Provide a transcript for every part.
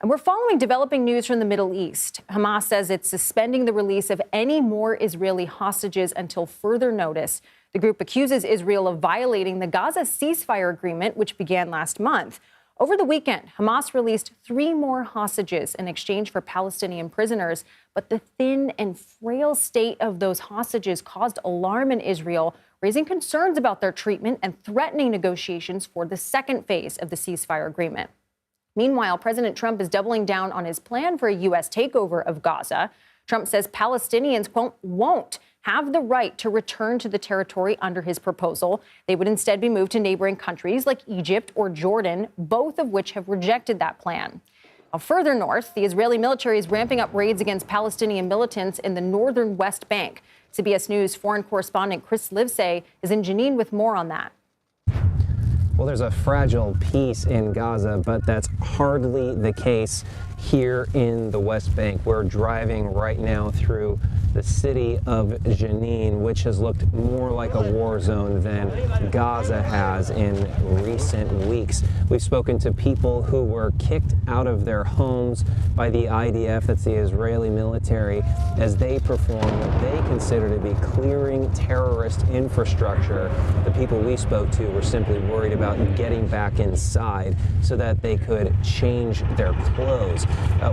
And we're following developing news from the Middle East. Hamas says it's suspending the release of any more Israeli hostages until further notice. The group accuses Israel of violating the Gaza ceasefire agreement, which began last month. Over the weekend, Hamas released 3 more hostages in exchange for Palestinian prisoners. But the thin and frail state of those hostages caused alarm in Israel, raising concerns about their treatment and threatening negotiations for the second phase of the ceasefire agreement. Meanwhile, President Trump is doubling down on his plan for a U.S. takeover of Gaza. Trump says Palestinians, quote, won't have the right to return to the territory under his proposal. They would instead be moved to neighboring countries like Egypt or Jordan, both of which have rejected that plan. Now, further north, the Israeli military is ramping up raids against Palestinian militants in the northern West Bank. CBS News foreign correspondent Chris Livesay is in Jenin with more on that. Well, there's a fragile peace in Gaza, but that's hardly the case here in the West Bank. We're driving right now through the city of Jenin, which has looked more like a war zone than Gaza has in recent weeks. We've spoken to people who were kicked out of their homes by the IDF, that's the Israeli military, as they perform what they consider to be clearing terrorist infrastructure. The people we spoke to were simply worried about getting back inside so that they could change their clothes.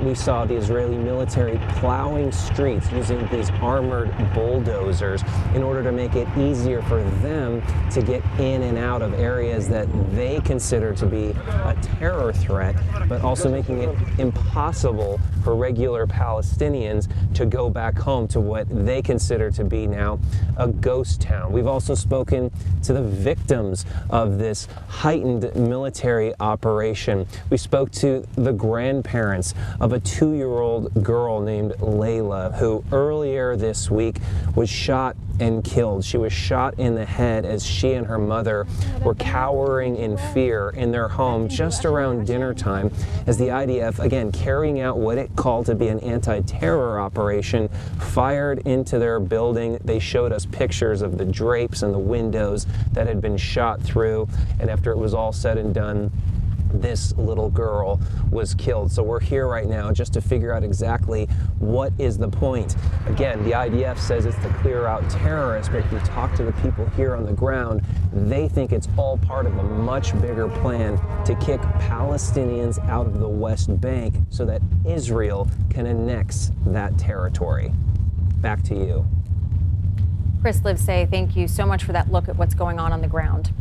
We saw the Israeli military plowing streets using these armored bulldozers in order to make it easier for them to get in and out of areas that they consider to be a terror threat, but also making it impossible for regular Palestinians to go back home to what they consider to be now a ghost town. We've also spoken to the victims of this heightened military operation. We spoke to the grandparents of a 2-year-old girl named Layla, who earlier this week was shot and killed. She was shot in the head as she and her mother were cowering in fear in their home just around dinner time, as the IDF, again, carrying out what it called to be an anti-terror operation, fired into their building. They showed us pictures of the drapes and the windows that had been shot through, and after it was all said and done, this little girl was killed. So we're here right now just to figure out exactly what is the point. Again, the IDF says it's to clear out terrorists, but if you talk to the people here on the ground, they think it's all part of a much bigger plan to kick Palestinians out of the West Bank so that Israel can annex that territory. Back to you. Chris Livesay, thank you so much for that look at what's going on the ground.